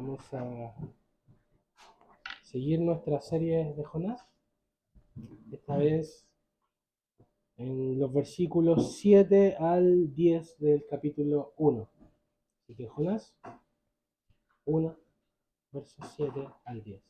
Vamos a seguir nuestra serie de Jonás. Esta vez en los versículos 7 al 10 del capítulo 1. Así que Jonás 1, versos 7 al 10.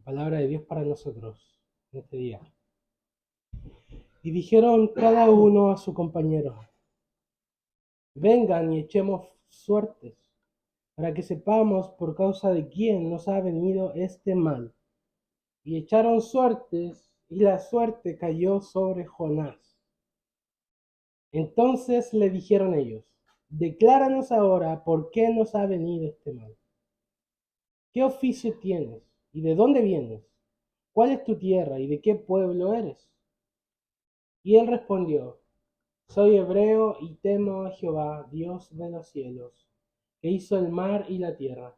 Palabra de Dios para nosotros en este día. Y dijeron cada uno a su compañero: vengan y echemos suertes, para que sepamos por causa de quién nos ha venido este mal. Y echaron suertes, y la suerte cayó sobre Jonás. Entonces le dijeron ellos: decláranos ahora por qué nos ha venido este mal. ¿Qué oficio tienes? ¿Y de dónde vienes? ¿Cuál es tu tierra? ¿Y de qué pueblo eres? Y él respondió: soy hebreo y temo a Jehová, Dios de los cielos, que hizo el mar y la tierra.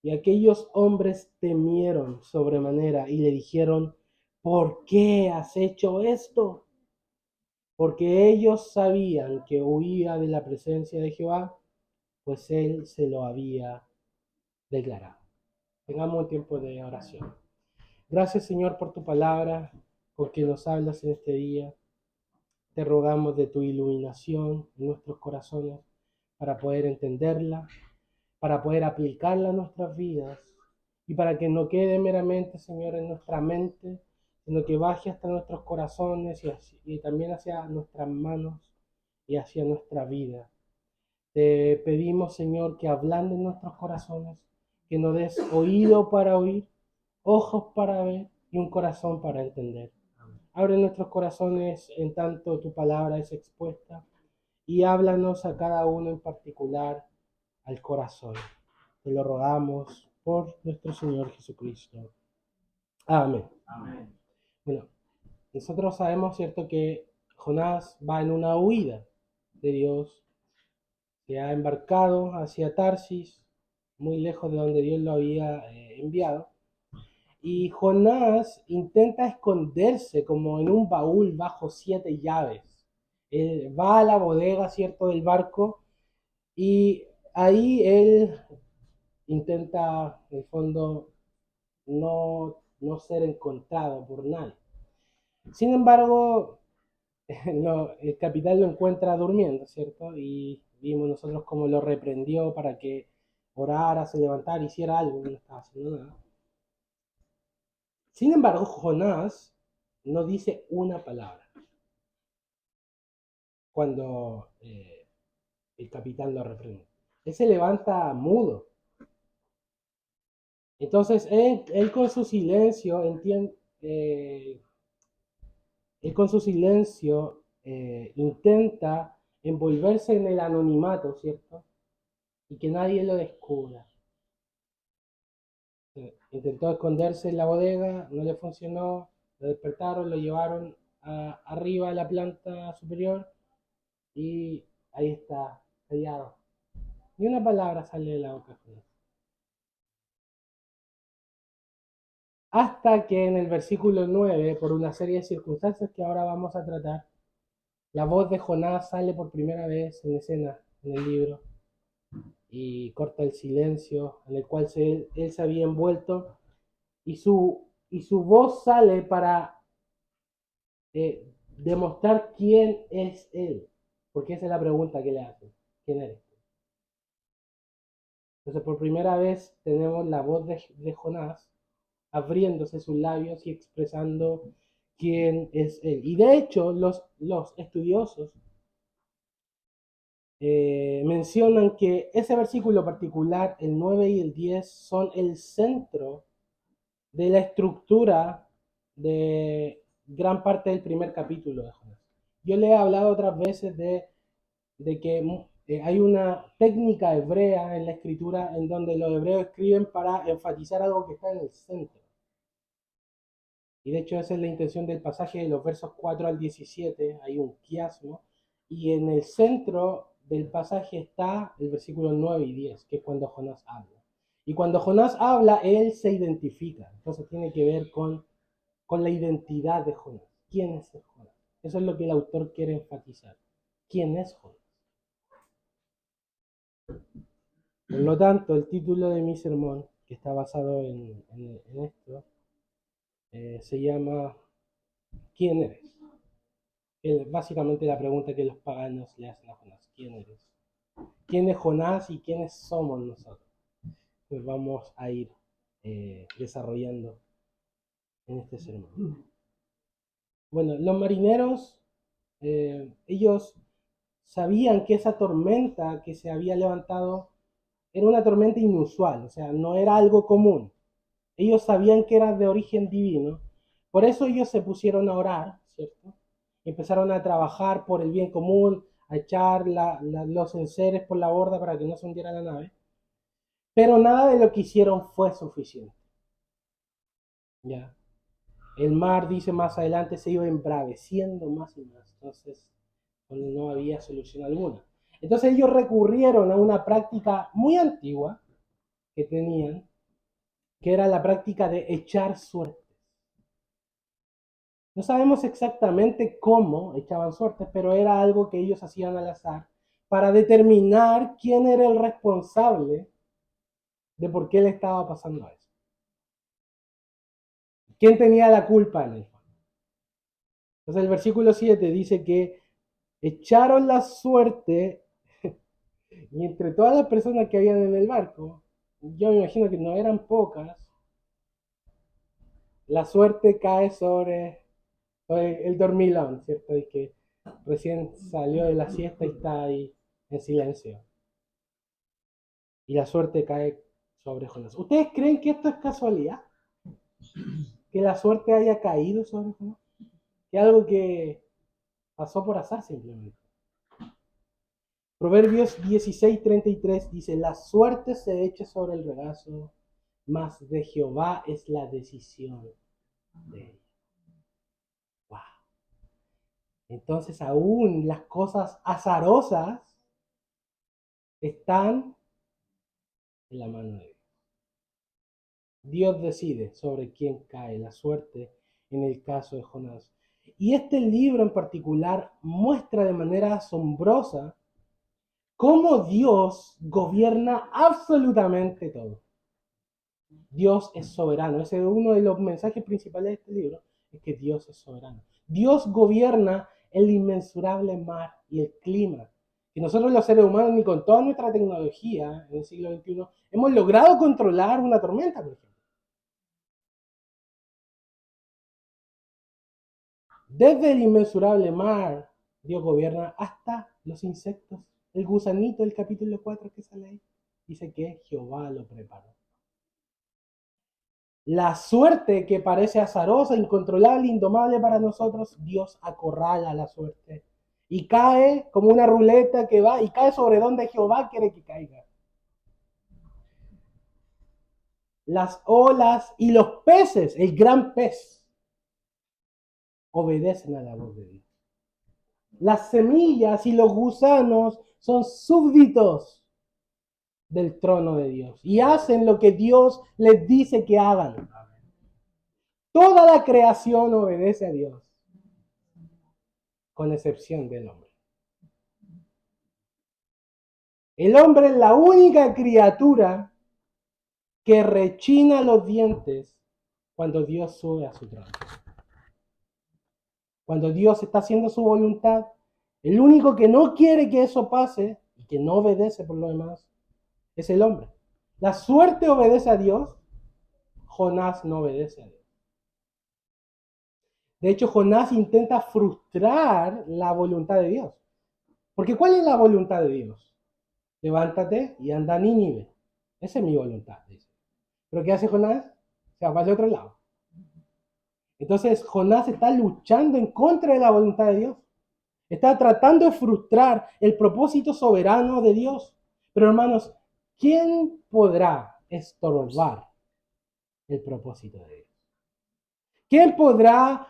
Y aquellos hombres temieron sobremanera y le dijeron: ¿por qué has hecho esto? Porque ellos sabían que huía de la presencia de Jehová, pues él se lo había declarado. Tengamos un tiempo de oración. Gracias, Señor, por tu palabra, porque nos hablas en este día. Te rogamos de tu iluminación en nuestros corazones para poder entenderla, para poder aplicarla a nuestras vidas y para que no quede meramente, Señor, en nuestra mente, sino que baje hasta nuestros corazones y también hacia nuestras manos y hacia nuestra vida. Te pedimos, Señor, que hablando en nuestros corazones, que nos des oído para oír, ojos para ver y un corazón para entender. Abre nuestros corazones en tanto tu palabra es expuesta y háblanos a cada uno en particular al corazón. Te lo rogamos por nuestro Señor Jesucristo. Amén. Amén. Bueno, nosotros sabemos, ¿cierto?, que Jonás va en una huida de Dios. Se ha embarcado hacia Tarsis, muy lejos de donde Dios lo había enviado. Y Jonás intenta esconderse como en un baúl bajo 7 llaves. Él va a la bodega, ¿cierto?, del barco, y ahí él intenta, en el fondo, no ser encontrado por nadie. Sin embargo, el capitán lo encuentra durmiendo, ¿cierto? Y vimos nosotros cómo lo reprendió para que orara, se levantara, hiciera algo, no estaba haciendo nada. Sin embargo, Jonás no dice una palabra cuando el capitán lo reprende. Él se levanta mudo. Entonces, él con su silencio él con su silencio intenta envolverse en el anonimato, ¿cierto? Y que nadie lo descubra. Intentó esconderse en la bodega, no le funcionó, lo despertaron, lo llevaron arriba a la planta superior y ahí está, callado. Ni una palabra sale de la boca de Jonás. Hasta que en el versículo 9, por una serie de circunstancias que ahora vamos a tratar, la voz de Jonás sale por primera vez en escena en el libro y corta el silencio en el cual él se había envuelto y su voz sale para demostrar quién es él, porque esa es la pregunta que le hacen: ¿quién eres? Entonces por primera vez tenemos la voz de Jonás abriéndose sus labios y expresando quién es él. Y de hecho los estudiosos mencionan que ese versículo particular, el 9 y el 10, son el centro de la estructura de gran parte del primer capítulo de Jonás. Yo le he hablado otras veces de que hay una técnica hebrea en la escritura en donde los hebreos escriben para enfatizar algo que está en el centro. Y de hecho esa es la intención del pasaje de los versos 4 al 17, hay un quiasmo, y en el centro del pasaje está el versículo 9 y 10, que es cuando Jonás habla. Y cuando Jonás habla, él se identifica. Entonces tiene que ver con la identidad de Jonás. ¿Quién es Jonás? Eso es lo que el autor quiere enfatizar. ¿Quién es Jonás? Por lo tanto, el título de mi sermón, que está basado en esto, se llama ¿Quién eres? Básicamente la pregunta que los paganos le hacen a Jonás. ¿Quién eres? ¿Quién es Jonás y quiénes somos nosotros? Pues vamos a ir desarrollando en este sermón. Bueno, los marineros, ellos sabían que esa tormenta que se había levantado era una tormenta inusual, o sea, no era algo común. Ellos sabían que era de origen divino, por eso ellos se pusieron a orar, ¿cierto? Empezaron a trabajar por el bien común, a echar los enseres por la borda para que no se hundiera la nave, pero nada de lo que hicieron fue suficiente. ¿Ya? El mar, dice más adelante, se iba embraveciendo más y más, entonces no había solución alguna. Entonces ellos recurrieron a una práctica muy antigua que tenían, que era la práctica de echar suertes. No sabemos exactamente cómo echaban suertes, pero era algo que ellos hacían al azar para determinar quién era el responsable de por qué le estaba pasando eso. ¿Quién tenía la culpa en el fondo? Entonces el versículo 7 dice que echaron la suerte y entre todas las personas que habían en el barco, yo me imagino que no eran pocas, la suerte cae sobre el dormilón, ¿cierto? Y que recién salió de la siesta y está ahí en silencio. Y la suerte cae sobre Jonás. ¿Ustedes creen que esto es casualidad? ¿Que la suerte haya caído sobre Jonás? ¿Que algo que pasó por azar simplemente? Proverbios 16:33 dice, la suerte se echa sobre el regazo, mas de Jehová es la decisión de ella. Wow. Entonces aún las cosas azarosas están en la mano de Dios. Dios decide sobre quién cae la suerte en el caso de Jonás. Y este libro en particular muestra de manera asombrosa cómo Dios gobierna absolutamente todo. Dios es soberano. Ese es uno de los mensajes principales de este libro, es que Dios es soberano. Dios gobierna el inmensurable mar y el clima. Que nosotros los seres humanos, ni con toda nuestra tecnología en el siglo XXI, hemos logrado controlar una tormenta, por ejemplo. Desde el inmensurable mar, Dios gobierna hasta los insectos. El gusanito del capítulo 4 que sale ahí, dice que Jehová lo preparó. La suerte que parece azarosa, incontrolable, indomable para nosotros, Dios acorrala la suerte. Y cae como una ruleta que va y cae sobre donde Jehová quiere que caiga. Las olas y los peces, el gran pez, obedecen a la voz de Dios. Las semillas y los gusanos son súbditos del trono de Dios y hacen lo que Dios les dice que hagan. Toda la creación obedece a Dios, con excepción del hombre. El hombre es la única criatura que rechina los dientes cuando Dios sube a su trono. Cuando Dios está haciendo su voluntad, el único que no quiere que eso pase y que no obedece por lo demás es el hombre. La suerte obedece a Dios, Jonás no obedece a Dios. De hecho, Jonás intenta frustrar la voluntad de Dios. Porque ¿cuál es la voluntad de Dios? Levántate y anda a Nínive. Esa es mi voluntad, dice. ¿Pero qué hace Jonás? Se va para el otro lado. Entonces Jonás está luchando en contra de la voluntad de Dios. Está tratando de frustrar el propósito soberano de Dios. Pero hermanos, ¿quién podrá estorbar el propósito de Dios? ¿Quién podrá,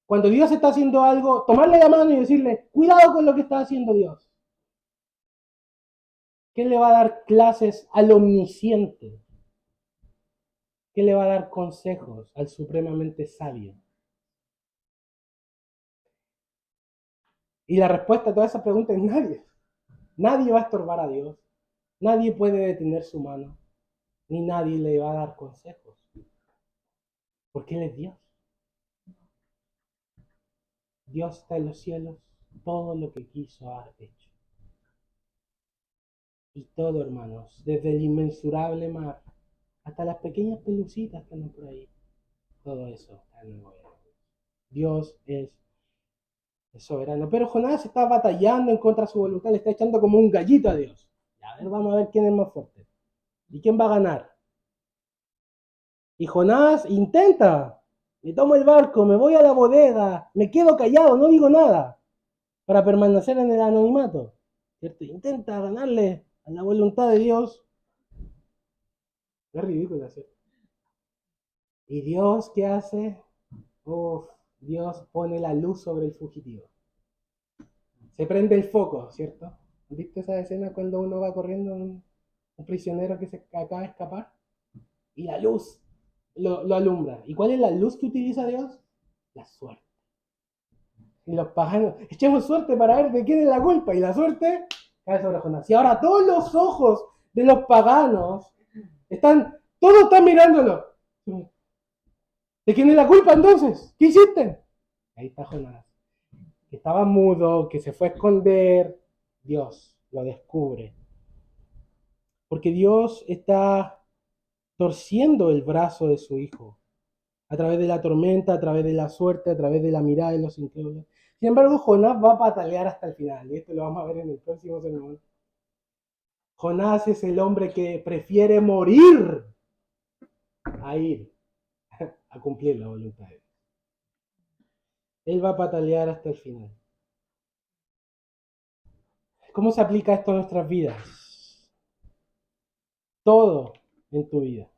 cuando Dios está haciendo algo, tomarle la mano y decirle, cuidado con lo que está haciendo Dios? ¿Quién le va a dar clases al omnisciente, ¿Quién le va a dar consejos al supremamente sabio? Y la respuesta a todas esas preguntas es nadie. Nadie va a estorbar a Dios. Nadie puede detener su mano. Ni nadie le va a dar consejos. Porque Él es Dios. Dios está en los cielos. Todo lo que quiso ha hecho. Y todo, hermanos, desde el inmensurable mar hasta las pequeñas pelucitas que andan por ahí. Todo eso está en el gobierno. Dios es soberano. Pero Jonás está batallando en contra de su voluntad. Le está echando como un gallito a Dios. A ver, vamos a ver quién es más fuerte. ¿Y quién va a ganar? Y Jonás intenta. Me tomo el barco, me voy a la bodega, me quedo callado, no digo nada. Para permanecer en el anonimato. ¿Cierto? Intenta ganarle a la voluntad de Dios. Es ridículo, ¿cierto? ¿Y Dios qué hace? Uf, Dios pone la luz sobre el fugitivo. Se prende el foco, ¿cierto? ¿Viste esa escena cuando uno va corriendo, un prisionero que se acaba de escapar? Y la luz lo alumbra. ¿Y cuál es la luz que utiliza Dios? La suerte. Y los paganos, echemos suerte para ver de quién es la culpa. Y la suerte cae sobre Jonás. Y ahora todos los ojos de los paganos todos están mirándolo. ¿De quién es la culpa entonces? ¿Qué hiciste? Ahí está Jonás. Que estaba mudo, que se fue a esconder. Dios lo descubre. Porque Dios está torciendo el brazo de su hijo. A través de la tormenta, a través de la suerte, a través de la mirada de los incrédulos. Sin embargo, Jonás va a patalear hasta el final. Y esto lo vamos a ver en el próximo sermón. Jonás es el hombre que prefiere morir a ir a cumplir la voluntad de Dios. Él va a patalear hasta el final. ¿Cómo se aplica esto a nuestras vidas? Todo en tu vida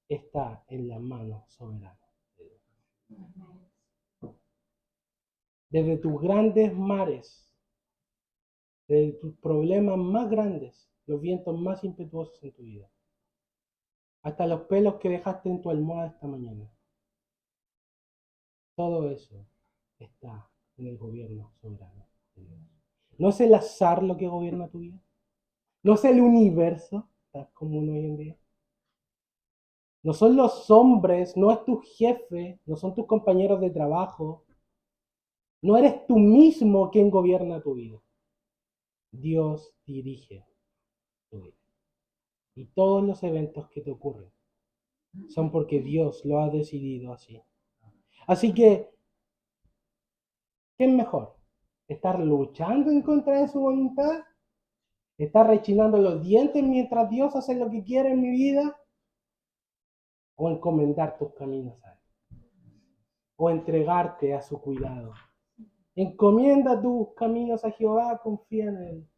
está en la mano soberana de Dios. Desde tus grandes mares, desde tus problemas más grandes, los vientos más impetuosos en tu vida, hasta los pelos que dejaste en tu almohada esta mañana. Todo eso está en el gobierno soberano de Dios. No es el azar lo que gobierna tu vida. No es el universo, tan común hoy en día. No son los hombres, no es tu jefe, no son tus compañeros de trabajo. No eres tú mismo quien gobierna tu vida. Dios dirige tu vida. Y todos los eventos que te ocurren son porque Dios lo ha decidido así. Así que, ¿qué es mejor? ¿Estar luchando en contra de su voluntad? ¿Estar rechinando los dientes mientras Dios hace lo que quiere en mi vida? ¿O encomendar tus caminos a Él? ¿O entregarte a su cuidado? Encomienda tus caminos a Jehová, confía en Él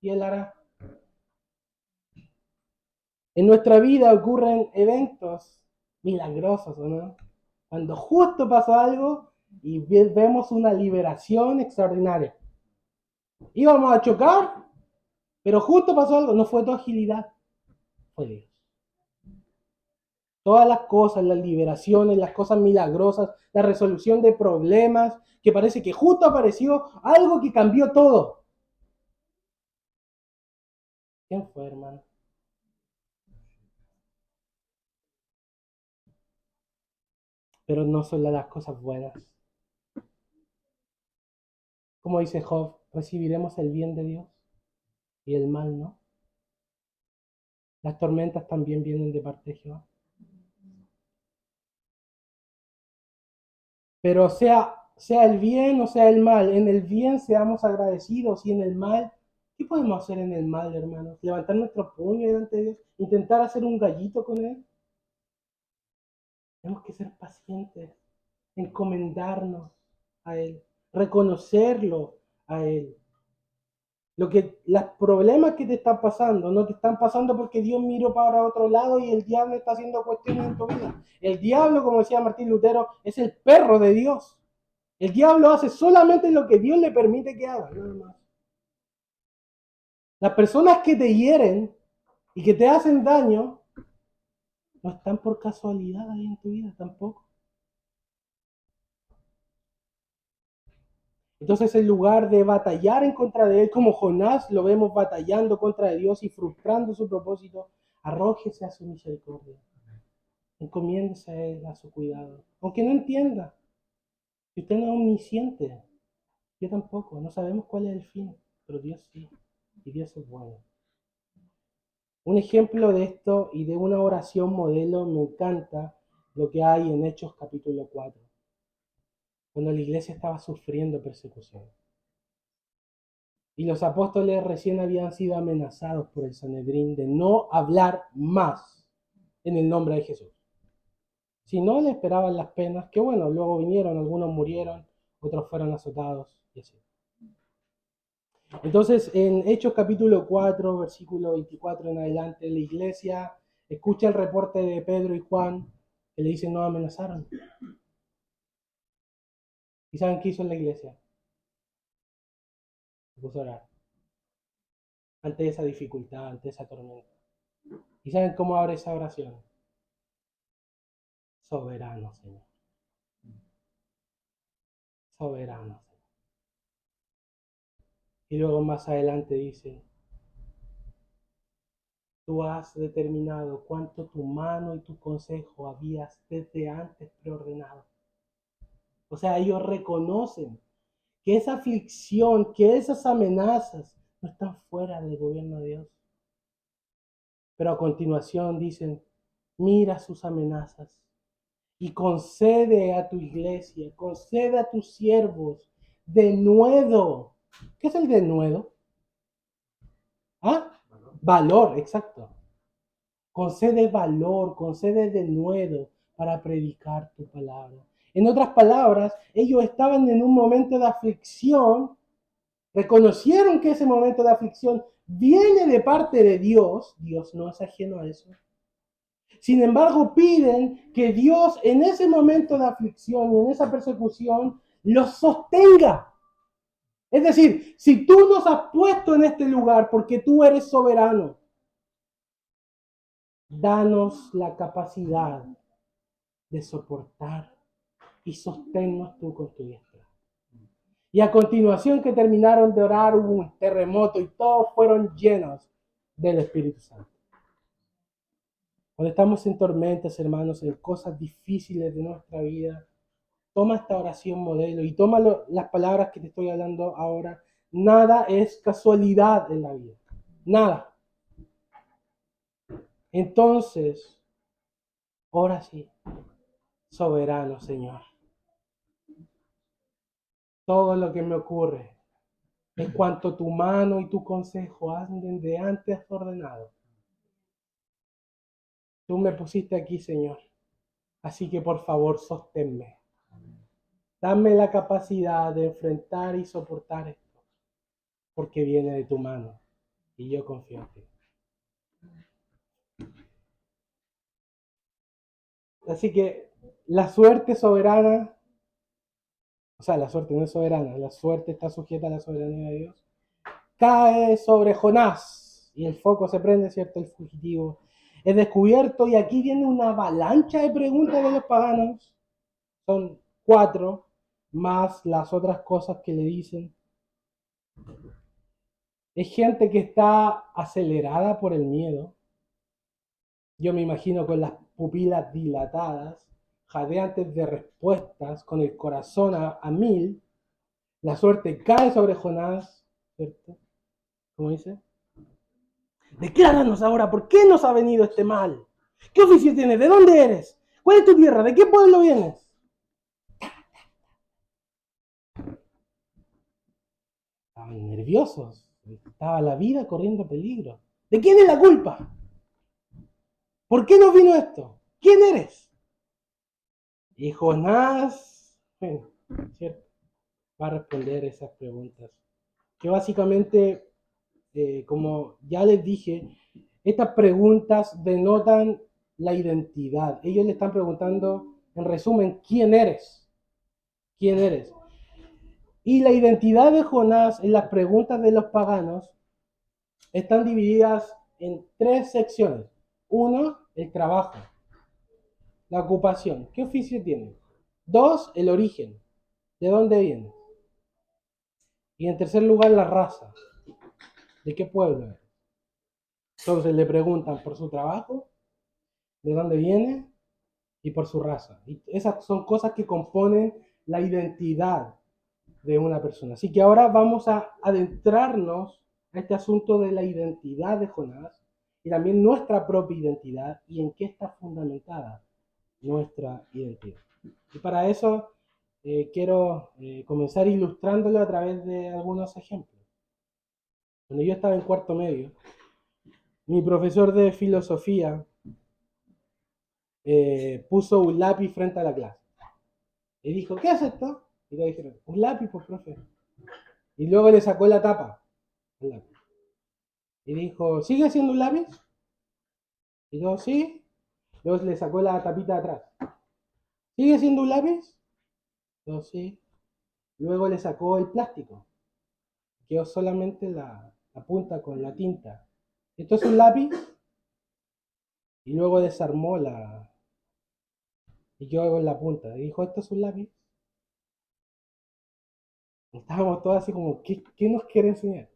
y Él hará. En nuestra vida ocurren eventos milagrosos, ¿o no? Cuando justo pasó algo y vemos una liberación extraordinaria. Íbamos a chocar, pero justo pasó algo. No fue tu agilidad, fue Dios. Todas las cosas, las liberaciones, las cosas milagrosas, la resolución de problemas, que parece que justo apareció algo que cambió todo. ¿Quién fue, hermano? Pero no son las cosas buenas. Como dice Job, recibiremos el bien de Dios y el mal no. Las tormentas también vienen de parte de Jehová. Pero sea el bien o sea el mal, en el bien seamos agradecidos y en el mal, ¿qué podemos hacer en el mal, hermanos? Levantar nuestro puño delante de Dios, intentar hacer un gallito con Él. Tenemos que ser pacientes, encomendarnos a Él, reconocerlo a Él. Los problemas que te están pasando, no te están pasando porque Dios miró para otro lado y el diablo está haciendo cuestiones en tu vida. El diablo, como decía Martín Lutero, es el perro de Dios. El diablo hace solamente lo que Dios le permite que haga, nada más. Las personas que te hieren y que te hacen daño No están por casualidad ahí en tu vida tampoco. Entonces, en lugar de batallar en contra de él, como Jonás lo vemos batallando contra de Dios y frustrando su propósito, arrójese a su misericordia. Encomiéndese a él, a su cuidado. Aunque no entienda, si usted no es omnisciente, yo tampoco, no sabemos cuál es el fin, pero Dios sí, y Dios es bueno. Un ejemplo de esto y de una oración modelo me encanta lo que hay en Hechos capítulo 4, cuando la iglesia estaba sufriendo persecución. Y los apóstoles recién habían sido amenazados por el Sanedrín de no hablar más en el nombre de Jesús. Si no, le esperaban las penas, que bueno, luego vinieron, algunos murieron, otros fueron azotados y así. Entonces, en Hechos capítulo 4, versículo 24 en adelante, la iglesia escucha el reporte de Pedro y Juan, que le dicen no amenazaron. ¿Y saben qué hizo la iglesia? Se puso a orar ante esa dificultad, ante esa tormenta. ¿Y saben cómo abre esa oración? Soberano, Señor. Soberano, Señor. Y luego más adelante dice, tú has determinado cuánto tu mano y tu consejo habías desde antes preordenado. O sea, ellos reconocen que esa aflicción, que esas amenazas no están fuera del gobierno de Dios. Pero a continuación dicen, mira sus amenazas y concede a tu iglesia, concede a tus siervos denuedo. ¿Qué es el denuedo? ¿Ah? Valor, exacto. Concede valor, concede denuedo para predicar tu palabra. En otras palabras, ellos estaban en un momento de aflicción, reconocieron que ese momento de aflicción viene de parte de Dios, Dios no es ajeno a eso. Sin embargo, piden que Dios en ese momento de aflicción y en esa persecución los sostenga. Es decir, si tú nos has puesto en este lugar porque tú eres soberano, danos la capacidad de soportar y sosténnos tú con tu diestra. Y a continuación que terminaron de orar hubo un terremoto y todos fueron llenos del Espíritu Santo. Cuando estamos en tormentas, hermanos, en cosas difíciles de nuestra vida, toma esta oración modelo y toma las palabras que te estoy hablando ahora. Nada es casualidad en la vida. Nada. Entonces, ahora sí, soberano Señor. Todo lo que me ocurre es cuanto tu mano y tu consejo anden de antes ordenado. Tú me pusiste aquí, Señor. Así que por favor, sosténme. Dame la capacidad de enfrentar y soportar esto, porque viene de tu mano y yo confío en ti. Así que la suerte soberana, o sea, la suerte no es soberana, la suerte está sujeta a la soberanía de Dios, cae sobre Jonás y el foco se prende, ¿cierto? El fugitivo es descubierto y aquí viene una avalancha de preguntas de los paganos. Son 4, más las otras cosas que le dicen. Es gente que está acelerada por el miedo. Yo me imagino con las pupilas dilatadas, jadeantes de respuestas, con el corazón a 1000. La suerte cae sobre Jonás, ¿cierto? ¿Cómo dice? Decláranos ahora, ¿por qué nos ha venido este mal? ¿Qué oficio tienes? ¿De dónde eres? ¿Cuál es tu tierra? ¿De qué pueblo vienes? Estaban nerviosos. Estaba la vida corriendo peligro. ¿De quién es la culpa? ¿Por qué nos vino esto? ¿Quién eres? Y Jonás, bueno, ¿cierto? Va a responder esas preguntas. Que básicamente, como ya les dije, estas preguntas denotan la identidad. Ellos le están preguntando, en resumen, ¿quién eres? ¿Quién eres? Y la identidad de Jonás en las preguntas de los paganos están divididas en 3 secciones. 1, el trabajo. la ocupación. ¿Qué oficio tienes? 2, el origen. ¿De dónde vienes? Y en tercer lugar, la raza. ¿De qué pueblo eres? Entonces le preguntan por su trabajo, de dónde viene y por su raza. Y esas son cosas que componen la identidad de una persona. Así que ahora vamos a adentrarnos a este asunto de la identidad de Jonás y también nuestra propia identidad y en qué está fundamentada nuestra identidad. Y para eso quiero comenzar ilustrándolo a través de algunos ejemplos. Cuando yo estaba en cuarto medio, mi profesor de filosofía puso un lápiz frente a la clase. Y dijo, ¿qué es esto? Y le dijeron, un lápiz, pues, profe. Y luego le sacó la tapa al lápiz. Y dijo, ¿sigue siendo un lápiz? Y yo, sí. Luego le sacó la tapita de atrás. ¿Sigue siendo un lápiz? Yo, sí. Luego le sacó el plástico. Quedó solamente la punta con la tinta. ¿Esto es un lápiz? Y luego desarmó y quedó con la punta. Y dijo, ¿esto es un lápiz? Y estábamos todos así como, ¿qué nos quiere enseñar?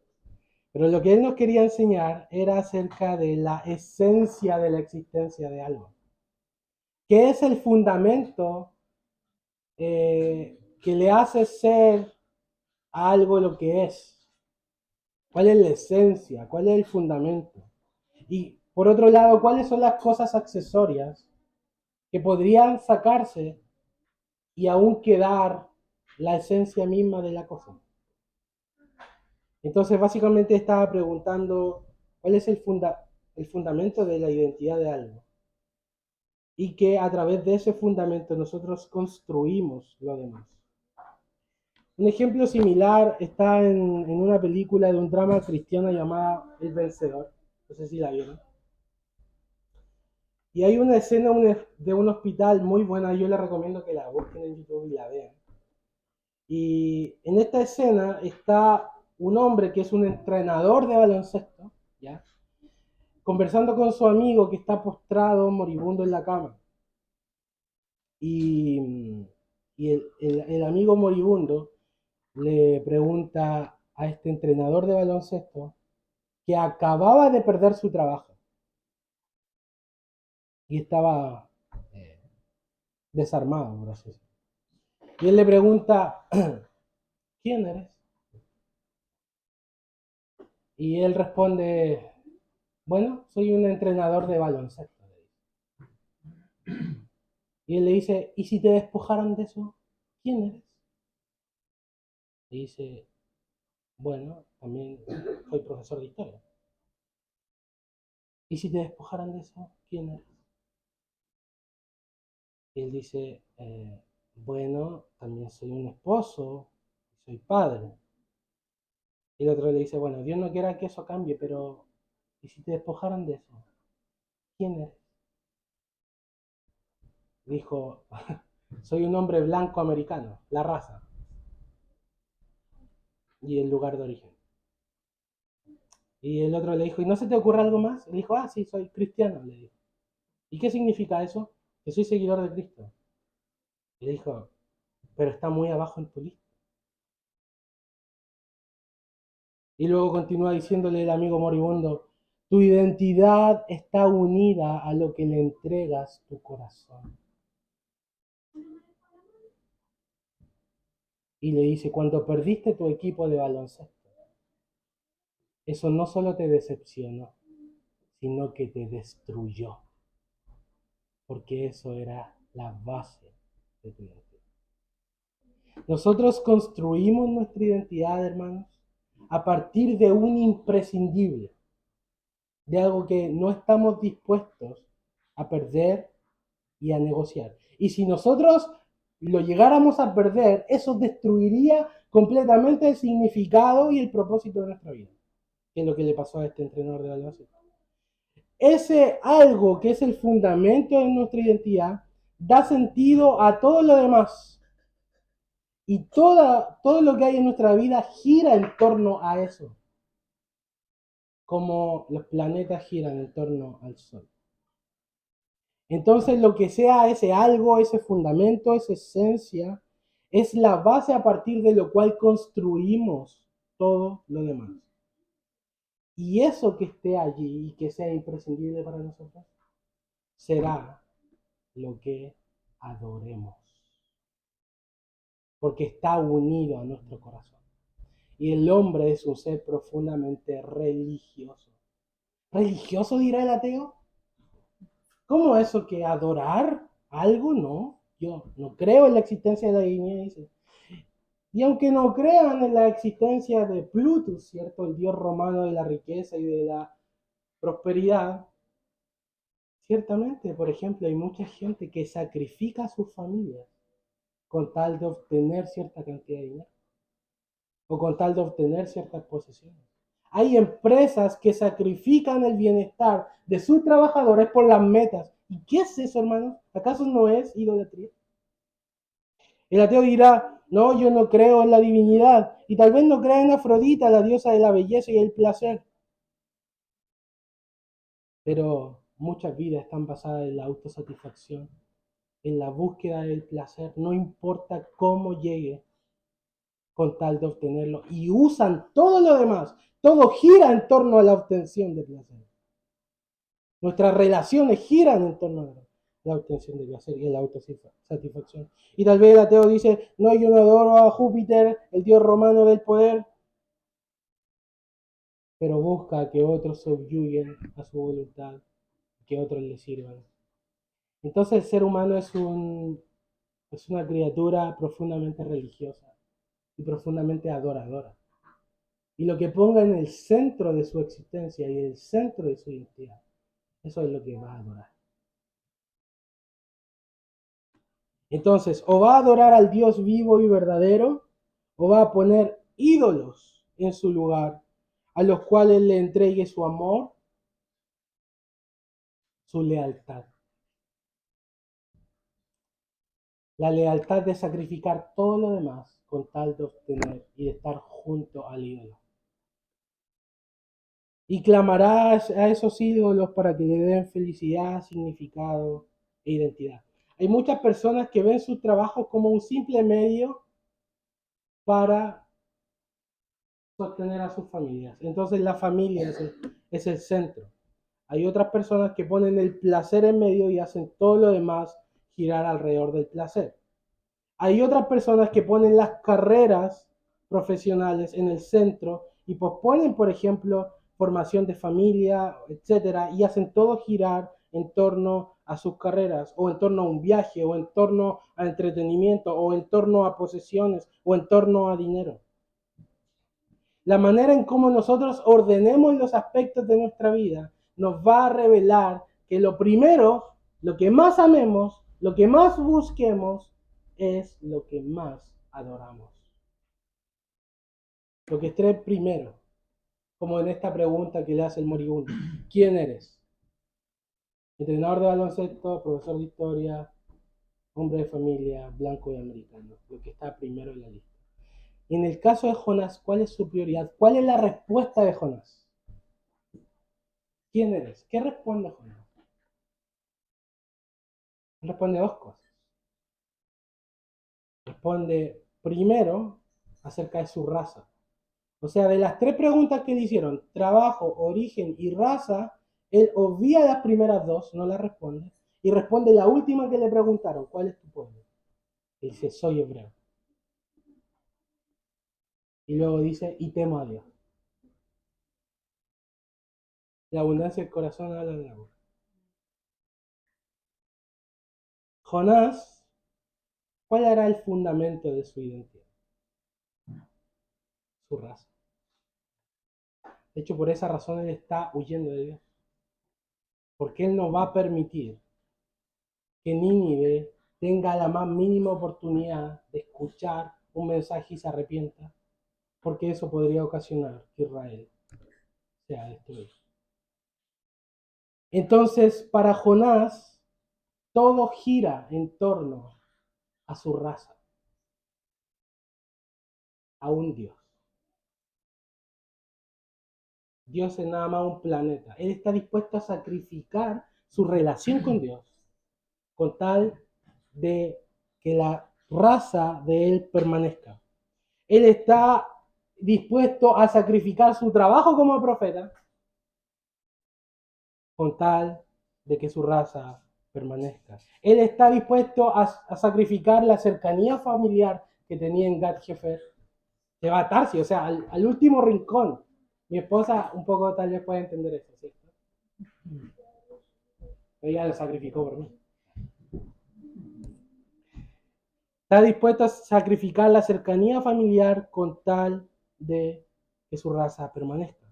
Pero lo que él nos quería enseñar era acerca de la esencia de la existencia de algo. ¿Qué es el fundamento que le hace ser a algo lo que es? ¿Cuál es la esencia? ¿Cuál es el fundamento? Y por otro lado, ¿cuáles son las cosas accesorias que podrían sacarse y aún quedar la esencia misma de la cosa? Entonces, básicamente estaba preguntando cuál es el fundamento de la identidad de algo. Y que a través de ese fundamento nosotros construimos lo demás. Un ejemplo similar está en una película de un drama cristiano llamada El Vencedor. No sé si la vieron. Y hay una escena de un hospital muy buena, yo les recomiendo que la busquen en YouTube y la vean. Y en esta escena está un hombre que es un entrenador de baloncesto, ¿ya? Conversando con su amigo que está postrado, moribundo en la cama. Y, el amigo moribundo le pregunta a este entrenador de baloncesto que acababa de perder su trabajo y estaba desarmado, por así decirlo. Y él le pregunta, ¿quién eres? Y él responde, bueno, soy un entrenador de baloncesto. Y él le dice, ¿y si te despojaran de eso? ¿Quién eres? Y dice, bueno, también soy profesor de historia. ¿Y si te despojaran de eso? ¿Quién eres? Y él dice, bueno, también soy un esposo, soy padre. Y el otro le dice, bueno, Dios no quiera que eso cambie, pero ¿y si te despojaran de eso? ¿Quién eres? Dijo, soy un hombre blanco americano, la raza y el lugar de origen. Y el otro le dijo, ¿y no se te ocurre algo más? Y le dijo, sí, soy cristiano, le dijo. ¿Y qué significa eso? Que soy seguidor de Cristo. Y le dijo, pero está muy abajo en tu lista. Y luego continúa diciéndole el amigo moribundo, tu identidad está unida a lo que le entregas tu corazón. Y le dice, cuando perdiste tu equipo de baloncesto, eso no solo te decepcionó, sino que te destruyó, porque eso era la base de tu identidad. Nosotros construimos nuestra identidad, hermanos, a partir de un imprescindible, de algo que no estamos dispuestos a perder y a negociar. Y si nosotros lo llegáramos a perder, eso destruiría completamente el significado y el propósito de nuestra vida, que es lo que le pasó a este entrenador de baloncesto. Ese algo que es el fundamento de nuestra identidad da sentido a todo lo demás. Y todo lo que hay en nuestra vida gira en torno a eso, como los planetas giran en torno al Sol. Entonces lo que sea ese algo, ese fundamento, esa esencia, es la base a partir de lo cual construimos todo lo demás. Y eso que esté allí y que sea imprescindible para nosotros será lo que adoremos, porque está unido a nuestro corazón. Y el hombre es un ser profundamente religioso. ¿Religioso dirá el ateo? ¿Cómo eso que adorar algo? No, yo no creo en la existencia de la divinidad, dice. Y aunque no crean en la existencia de Plutus, ¿cierto? El dios romano de la riqueza y de la prosperidad, ciertamente, por ejemplo, hay mucha gente que sacrifica a sus familias con tal de obtener cierta cantidad de dinero o con tal de obtener ciertas posesiones. Hay empresas que sacrifican el bienestar de sus trabajadores por las metas. ¿Y qué es eso, hermano? ¿Acaso no es idolatría? El ateo dirá, no, yo no creo en la divinidad. Y tal vez no crea en Afrodita, la diosa de la belleza y el placer. Pero muchas vidas están basadas en la autosatisfacción, en la búsqueda del placer, no importa cómo llegue, con tal de obtenerlo. Y usan todo lo demás. Todo gira en torno a la obtención de placer. Nuestras relaciones giran en torno a la obtención de placer y la autosatisfacción. Y tal vez el ateo dice, no, yo no adoro a Júpiter, el dios romano del poder, pero busca que otros se subyuguen a su voluntad, que otros le sirvan. Entonces el ser humano es una criatura profundamente religiosa y profundamente adoradora. Y lo que ponga en el centro de su existencia y el centro de su identidad, eso es lo que va a adorar. Entonces, o va a adorar al Dios vivo y verdadero, o va a poner ídolos en su lugar, a los cuales le entregue su amor, su lealtad. La lealtad de sacrificar todo lo demás con tal de obtener y de estar junto al ídolo. Y clamará a esos ídolos para que le den felicidad, significado e identidad. Hay muchas personas que ven su trabajo como un simple medio para sostener a sus familias. Entonces la familia es el centro. Hay otras personas que ponen el placer en medio y hacen todo lo demás girar alrededor del placer. Hay otras personas que ponen las carreras profesionales en el centro y posponen, por ejemplo, formación de familia, etcétera, y hacen todo girar en torno a sus carreras, o en torno a un viaje, o en torno a entretenimiento, o en torno a posesiones, o en torno a dinero. La manera en cómo nosotros ordenemos los aspectos de nuestra vida nos va a revelar que lo primero, lo que más amemos, lo que más busquemos, es lo que más adoramos. Lo que esté primero, como en esta pregunta que le hace el moribundo. ¿Quién eres? Entrenador de baloncesto, profesor de historia, hombre de familia, blanco y americano. Lo que está primero en la lista. Y en el caso de Jonás, ¿cuál es su prioridad? ¿Cuál es la respuesta de Jonás? ¿Quién eres? ¿Qué responde Jonás? Responde dos cosas. Responde primero acerca de su raza. O sea, de las tres preguntas que le hicieron, trabajo, origen y raza, él obvia las primeras dos, no las responde, y responde la última que le preguntaron, ¿cuál es tu pueblo? Él dice, soy hebreo. Y luego dice, y temo a Dios. La abundancia del corazón habla de la boca. Jonás, ¿cuál era el fundamento de su identidad? Su raza. De hecho, por esa razón él está huyendo de Dios. Porque él no va a permitir que Nínive tenga la más mínima oportunidad de escuchar un mensaje y se arrepienta, porque eso podría ocasionar que Israel sea destruido. Entonces, para Jonás, todo gira en torno a su raza, a un Dios. Dios es nada más un planeta. Él está dispuesto a sacrificar su relación con Dios con tal de que la raza de él permanezca. Él está dispuesto a sacrificar su trabajo como profeta con tal de que su raza permanezca. Él está dispuesto a sacrificar la cercanía familiar que tenía en Gat-Hefer, que va a Tarsi, o sea, al último rincón. Mi esposa un poco tal vez puede entender eso, ¿cierto? Ella lo sacrificó por mí. Está dispuesto a sacrificar la cercanía familiar con tal de que su raza permanezca.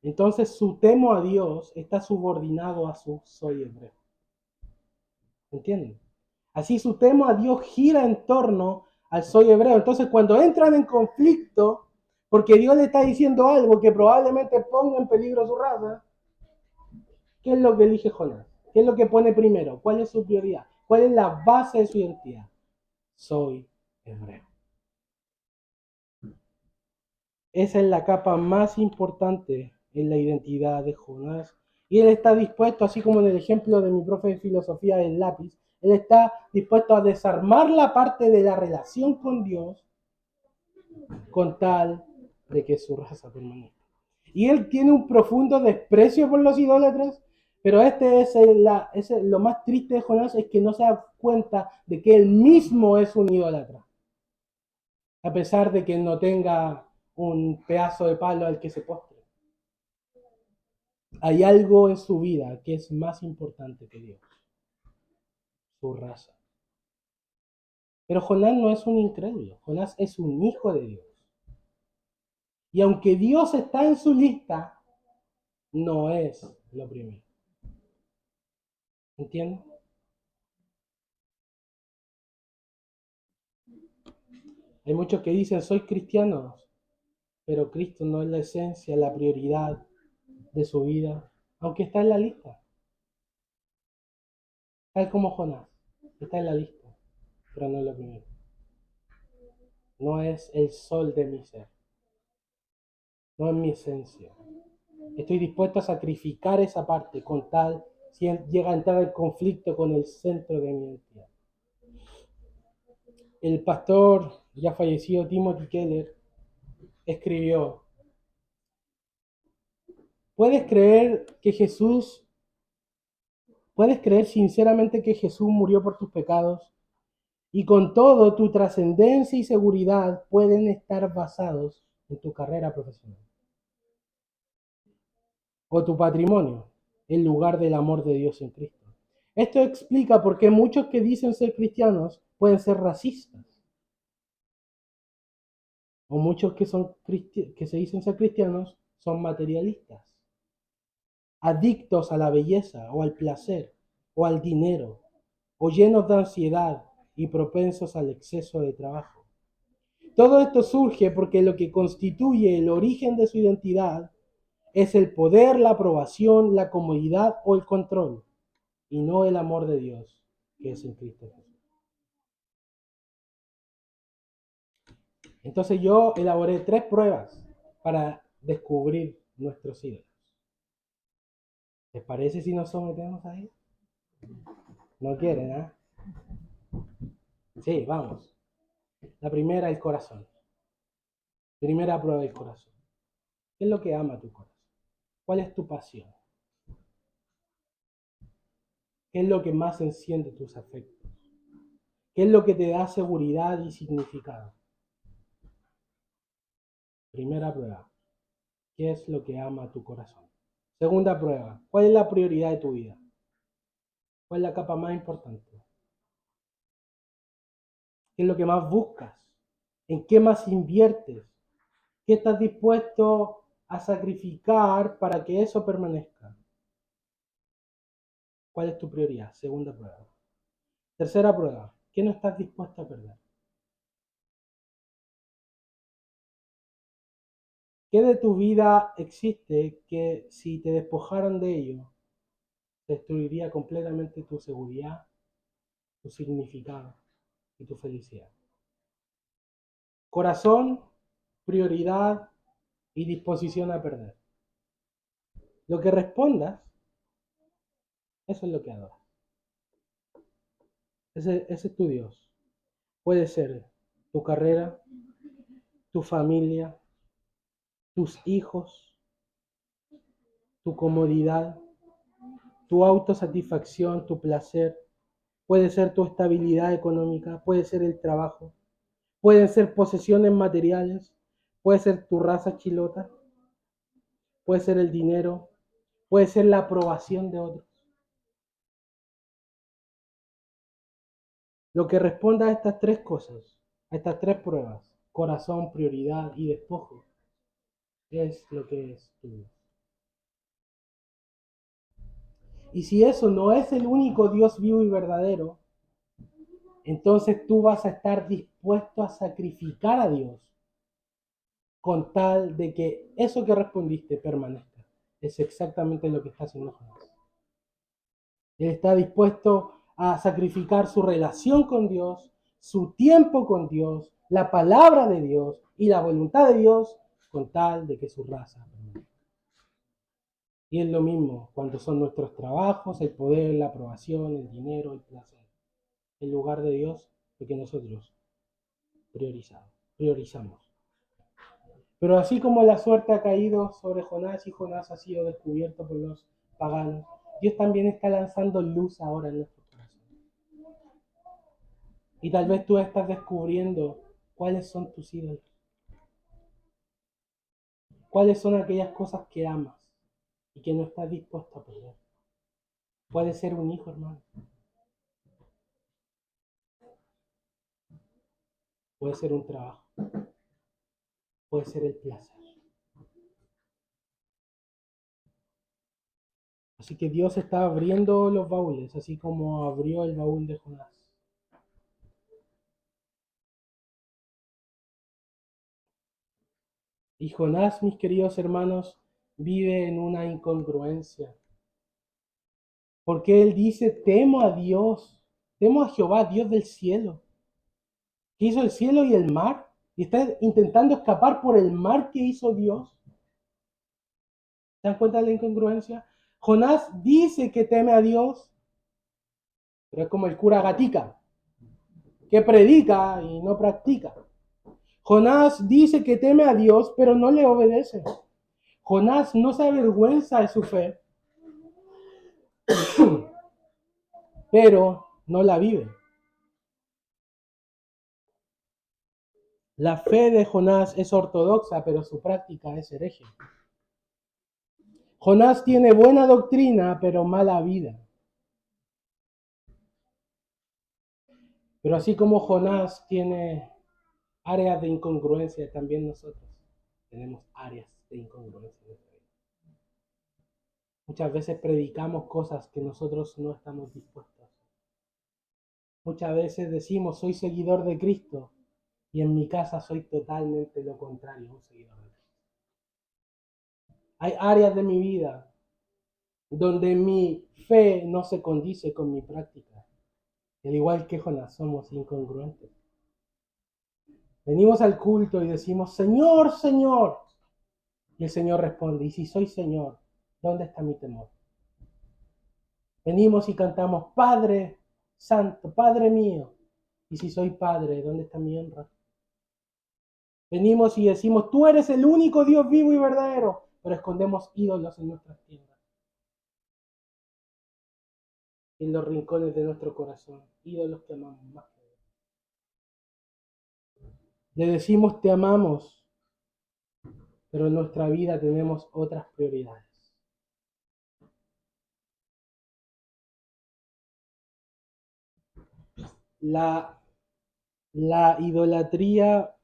Entonces su temo a Dios está subordinado a su soy hebreo. ¿Entienden? Así su temo a Dios gira en torno al soy hebreo. Entonces cuando entran en conflicto, porque Dios le está diciendo algo que probablemente ponga en peligro su raza, ¿qué es lo que elige Jonás? ¿Qué es lo que pone primero? ¿Cuál es su prioridad? ¿Cuál es la base de su identidad? Soy hebreo. Esa es la capa más importante en la identidad de Jonás. Y él está dispuesto, así como en el ejemplo de mi profe de filosofía del lápiz, él está dispuesto a desarmar la parte de la relación con Dios con tal de que su raza permanezca. Y él tiene un profundo desprecio por los idólatras, pero lo más triste de Jonás es que no se da cuenta de que él mismo es un idólatra, a pesar de que no tenga un pedazo de palo al que se postre. Hay algo en su vida que es más importante que Dios, su raza. Pero Jonás no es un incrédulo, Jonás es un hijo de Dios. Y aunque Dios está en su lista, no es lo primero. ¿Entienden? Hay muchos que dicen, soy cristiano, pero Cristo no es la esencia, la prioridad de su vida, aunque está en la lista. Tal como Jonás, está en la lista, pero no es lo primero. No es el sol de mi ser, no es mi esencia. Estoy dispuesto a sacrificar esa parte con tal si llega a entrar en conflicto con el centro de mi identidad. El pastor ya fallecido Timothy Keller escribió, ¿puedes creer sinceramente que Jesús murió por tus pecados? Y con todo, tu trascendencia y seguridad pueden estar basados en tu carrera profesional o tu patrimonio, en lugar del amor de Dios en Cristo. Esto explica por qué muchos que dicen ser cristianos pueden ser racistas. O muchos que se dicen ser cristianos son materialistas, adictos a la belleza o al placer o al dinero, o llenos de ansiedad y propensos al exceso de trabajo. Todo esto surge porque lo que constituye el origen de su identidad es el poder, la aprobación, la comodidad o el control, y no el amor de Dios, que es en Cristo Jesús. Entonces yo elaboré 3 pruebas para descubrir nuestros ídolos. ¿Les parece si nos sometemos a ellos? No quieren, ¿ah? Sí, vamos. La primera, el corazón. Primera prueba, el corazón. ¿Qué es lo que ama tu corazón? ¿Cuál es tu pasión? ¿Qué es lo que más enciende tus afectos? ¿Qué es lo que te da seguridad y significado? Primera prueba. ¿Qué es lo que ama tu corazón? Segunda prueba. ¿Cuál es la prioridad de tu vida? ¿Cuál es la capa más importante? ¿Qué es lo que más buscas? ¿En qué más inviertes? ¿Qué estás dispuesto a sacrificar para que eso permanezca? ¿Cuál es tu prioridad? Segunda prueba. Tercera prueba. ¿Qué no estás dispuesto a perder? ¿Qué de tu vida existe que si te despojaran de ello, destruiría completamente tu seguridad, tu significado y tu felicidad? Corazón, prioridad y disposición a perder. Lo que respondas Eso es lo que adoras. Ese es tu Dios. Puede ser tu carrera, tu familia, tus hijos, tu comodidad, tu autosatisfacción, tu placer. Puede ser tu estabilidad económica, puede ser el trabajo, pueden ser posesiones materiales, puede ser tu raza chilota, puede ser el dinero, puede ser la aprobación de otros. Lo que responda a estas tres cosas, a estas tres pruebas, corazón, prioridad y despojo, es lo que es tu Dios. Y si eso no es el único Dios vivo y verdadero, entonces tú vas a estar dispuesto a sacrificar a Dios con tal de que eso que respondiste permanezca. Es exactamente lo que está haciendo Jonás. Él está dispuesto a sacrificar su relación con Dios, su tiempo con Dios, la palabra de Dios y la voluntad de Dios con tal de que su raza permanezca. Y es lo mismo cuando son nuestros trabajos, el poder, la aprobación, el dinero, el placer. En lugar de Dios, lo que nosotros priorizamos. Pero así como la suerte ha caído sobre Jonás y Jonás ha sido descubierto por los paganos, Dios también está lanzando luz ahora en nuestro corazón. Y tal vez tú estás descubriendo cuáles son tus ídolos. Cuáles son aquellas cosas que amas y que no estás dispuesto a perder. Puede ser un hijo, hermano. Puede ser un trabajo. Puede ser el placer. Así que Dios está abriendo los baúles, así como abrió el baúl de Jonás. Y Jonás, mis queridos hermanos, vive en una incongruencia. Porque él dice, temo a Dios, temo a Jehová, Dios del cielo, que hizo el cielo y el mar, y está intentando escapar por el mar que hizo Dios. ¿Se dan cuenta de la incongruencia? Jonás dice que teme a Dios, pero es como el cura Gatica, que predica y no practica. Jonás dice que teme a Dios, pero no le obedece. Jonás no se avergüenza de su fe, pero no la vive. La fe de Jonás es ortodoxa, pero su práctica es hereje. Jonás tiene buena doctrina, pero mala vida. Pero así como Jonás tiene áreas de incongruencia, también nosotros tenemos áreas de incongruencia en nuestra vida. Muchas veces predicamos cosas que nosotros no estamos dispuestos a hacer. Muchas veces decimos, soy seguidor de Cristo, y en mi casa soy totalmente lo contrario, un seguidor de Cristo. Hay áreas de mi vida donde mi fe no se condice con mi práctica. Al igual que Jonás, somos incongruentes. Venimos al culto y decimos, Señor, Señor. Y el Señor responde, y si soy Señor, ¿dónde está mi temor? Venimos y cantamos, Padre Santo, Padre mío. Y si soy Padre, ¿dónde está mi honra? Venimos y decimos, tú eres el único Dios vivo y verdadero, pero escondemos ídolos en nuestras tiendas, en los rincones de nuestro corazón, ídolos que amamos más que Dios. Le decimos, te amamos, pero en nuestra vida tenemos otras prioridades. La idolatría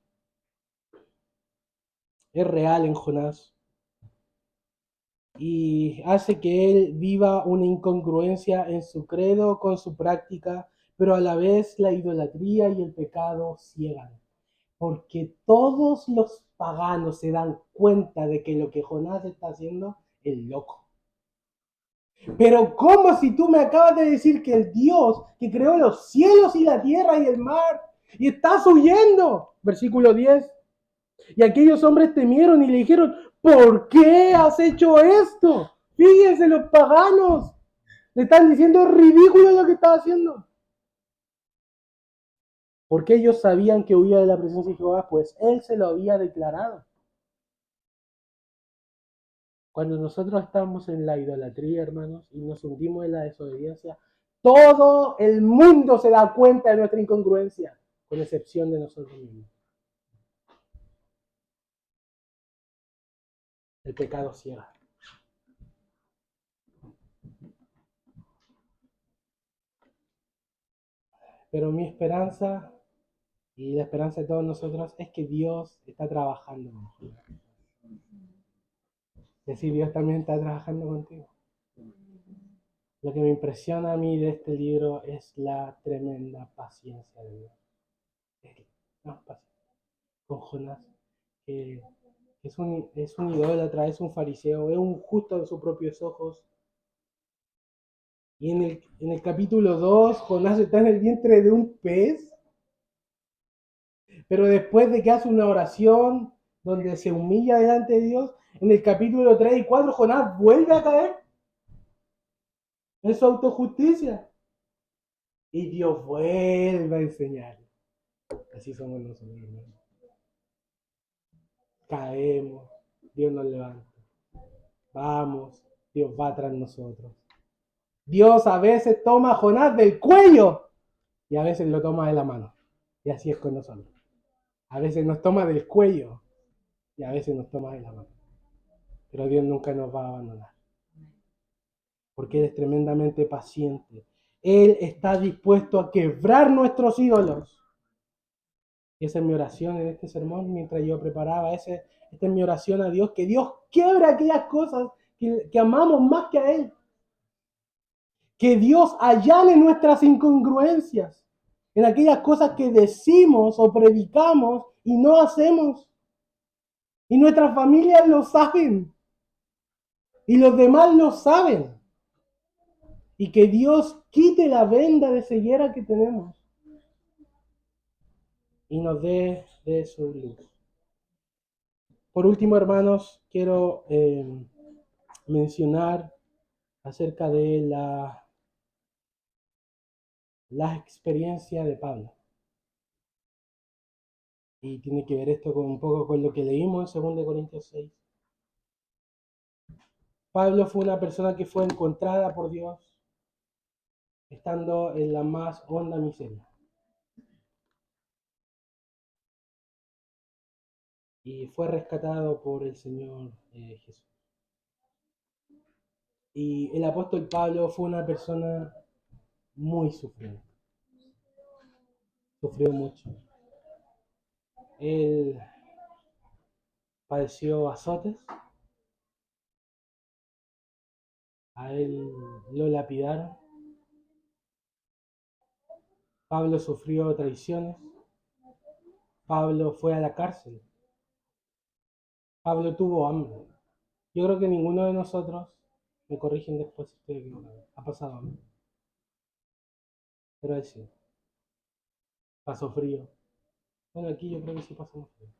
es real en Jonás y hace que él viva una incongruencia en su credo con su práctica, pero a la vez la idolatría y el pecado ciegan, porque todos los paganos se dan cuenta de que lo que Jonás está haciendo es loco. Pero ¿cómo si tú me acabas de decir que el Dios que creó los cielos y la tierra y el mar y estás huyendo? Versículo 10. Y aquellos hombres temieron y le dijeron, ¿por qué has hecho esto? Fíjense los paganos. Le están diciendo ridículo lo que estaba haciendo. Porque ellos sabían que huía de la presencia de Jehová, pues él se lo había declarado. Cuando nosotros estamos en la idolatría, hermanos, y nos hundimos en la desobediencia, todo el mundo se da cuenta de nuestra incongruencia, con excepción de nosotros mismos. El pecado ciega. Pero mi esperanza y la esperanza de todos nosotros es que Dios está trabajando contigo. Es decir, Dios también está trabajando contigo. Lo que me impresiona a mí de este libro es la tremenda paciencia de Dios. No, paciencia. Con Jonás, que es un idólatra, es un fariseo, es un justo en sus propios ojos. Y en el capítulo 2, Jonás está en el vientre de un pez. Pero después de que hace una oración donde se humilla delante de Dios, en el capítulo 3 y 4, Jonás vuelve a caer en su autojusticia. Y Dios vuelve a enseñar. Así somos nosotros, hermanos. Caemos, Dios nos levanta. Vamos, Dios va tras nosotros. Dios a veces toma a Jonás del cuello y a veces lo toma de la mano. Y así es con nosotros. A veces nos toma del cuello y a veces nos toma de la mano. Pero Dios nunca nos va a abandonar. Porque Él es tremendamente paciente. Él está dispuesto a quebrar nuestros ídolos. Y esa es mi oración en este sermón mientras yo preparaba. Esta es mi oración a Dios, que Dios quiebre aquellas cosas que amamos más que a Él. Que Dios allane nuestras incongruencias en aquellas cosas que decimos o predicamos y no hacemos. Y nuestras familias lo saben. Y los demás lo saben. Y que Dios quite la venda de ceguera que tenemos y nos dé de su luz. Por último, hermanos, quiero mencionar acerca de la experiencia de Pablo. Y tiene que ver esto un poco con lo que leímos en 2 Corintios 6. Pablo fue una persona que fue encontrada por Dios estando en la más honda miseria. Y fue rescatado por el Señor Jesús. Y el apóstol Pablo fue una persona muy sufriente. Sufrió mucho. Él padeció azotes. A él lo lapidaron. Pablo sufrió traiciones. Pablo fue a la cárcel. Pablo tuvo hambre. Yo creo que ninguno de nosotros, me corrigen después si estoy equivocado, ha pasado hambre. Pero él sí. Pasó frío. Bueno, aquí yo creo que sí pasamos frío.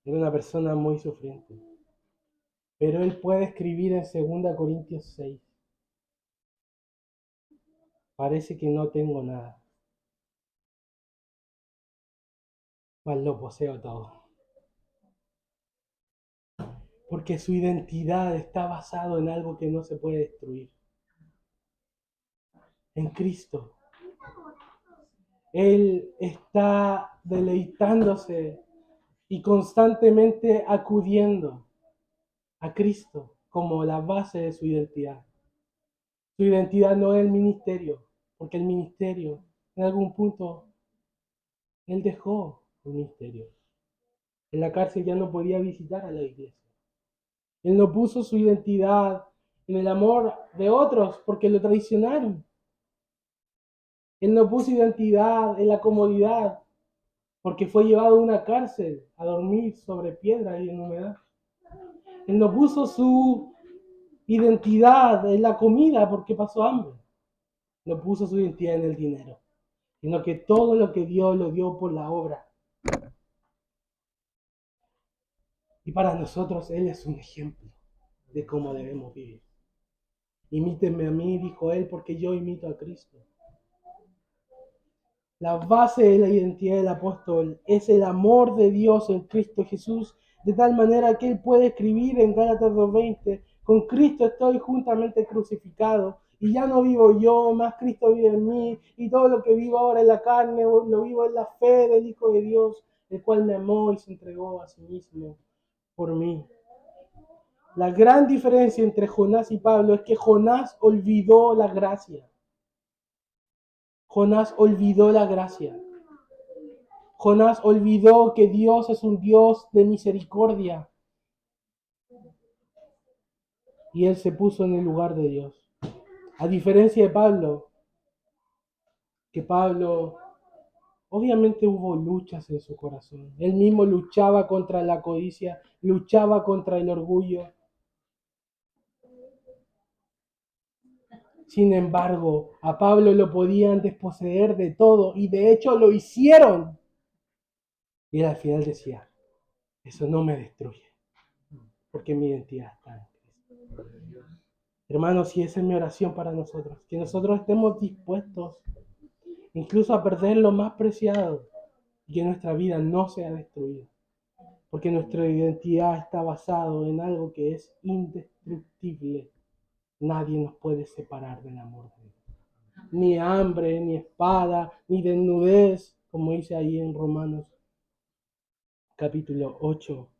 Era una persona muy sufriente. Pero él puede escribir en 2 Corintios 6. Parece que no tengo nada, mas lo poseo todo. Porque su identidad está basada en algo que no se puede destruir. En Cristo. Él está deleitándose y constantemente acudiendo a Cristo como la base de su identidad. Su identidad no es el ministerio, porque el ministerio, en algún punto, él dejó el ministerio. En la cárcel ya no podía visitar a la iglesia. Él no puso su identidad en el amor de otros porque lo traicionaron. Él no puso identidad en la comodidad porque fue llevado a una cárcel a dormir sobre piedra y en humedad. Él no puso su identidad en la comida porque pasó hambre. No puso su identidad en el dinero, sino que todo lo que dio lo dio por la obra. Y para nosotros Él es un ejemplo de cómo debemos vivir. Imítenme a mí, dijo Él, porque yo imito a Cristo. La base de la identidad del apóstol es el amor de Dios en Cristo Jesús, de tal manera que él puede escribir en Gálatas 2:20, con Cristo estoy juntamente crucificado, y ya no vivo yo, más Cristo vive en mí, y todo lo que vivo ahora en la carne, lo vivo en la fe del Hijo de Dios, el cual me amó y se entregó a sí mismo por mí. La gran diferencia entre Jonás y Pablo es que Jonás olvidó la gracia. Jonás olvidó la gracia. Jonás olvidó que Dios es un Dios de misericordia y él se puso en el lugar de Dios. A diferencia de Pablo, que Pablo obviamente hubo luchas en su corazón. Él mismo luchaba contra la codicia, luchaba contra el orgullo. Sin embargo, a Pablo lo podían desposeer de todo y de hecho lo hicieron. Y él al final decía, eso no me destruye, porque mi identidad está en Cristo. Hermanos, y esa es mi oración para nosotros, que nosotros estemos dispuestos incluso a perder lo más preciado y que nuestra vida no sea destruida, porque nuestra identidad está basada en algo que es indestructible. Nadie nos puede separar del amor de Dios. Ni hambre, ni espada, ni desnudez, como dice ahí en Romanos capítulo 8.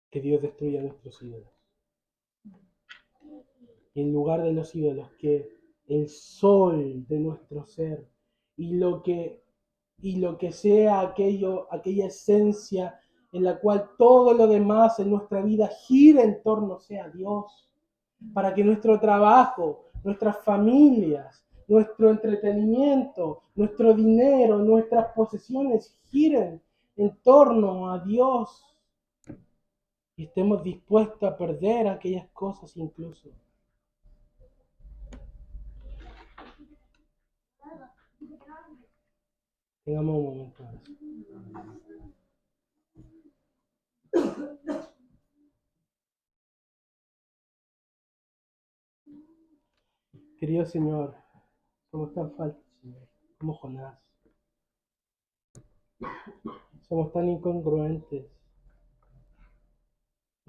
Que Dios destruya nuestros ídolos. Y en lugar de los ídolos, que el sol de nuestro ser y lo que sea aquella esencia en la cual todo lo demás en nuestra vida gira en torno sea Dios, para que nuestro trabajo, nuestras familias, nuestro entretenimiento, nuestro dinero, nuestras posesiones giren en torno a Dios y estemos dispuestos a perder aquellas cosas incluso. Tengamos un momento de eso. Querido Señor, somos tan faltos, Señor, como Jonás. Somos tan incongruentes.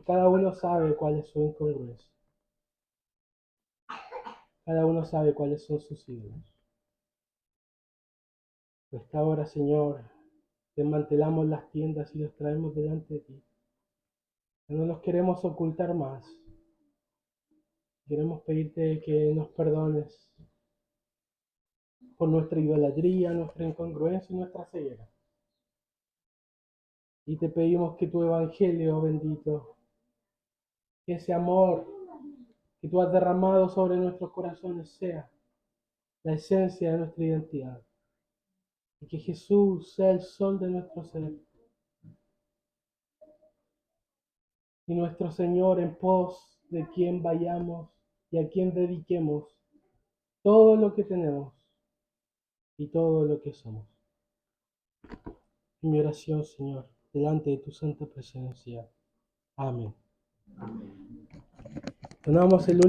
Cada uno sabe cuál es su incongruencia. Cada uno sabe cuáles son sus ídolos. Esta hora, Señor, desmantelamos las tiendas y los traemos delante de ti. No los queremos ocultar más. Queremos pedirte que nos perdones por nuestra idolatría, nuestra incongruencia y nuestra ceguera. Y te pedimos que tu evangelio bendito, que ese amor que tú has derramado sobre nuestros corazones sea la esencia de nuestra identidad. Y que Jesús sea el sol de nuestro ser. Y nuestro Señor, en pos de quien vayamos y a quien dediquemos todo lo que tenemos y todo lo que somos. En mi oración, Señor, delante de tu santa presencia. Amén. Tomamos el último.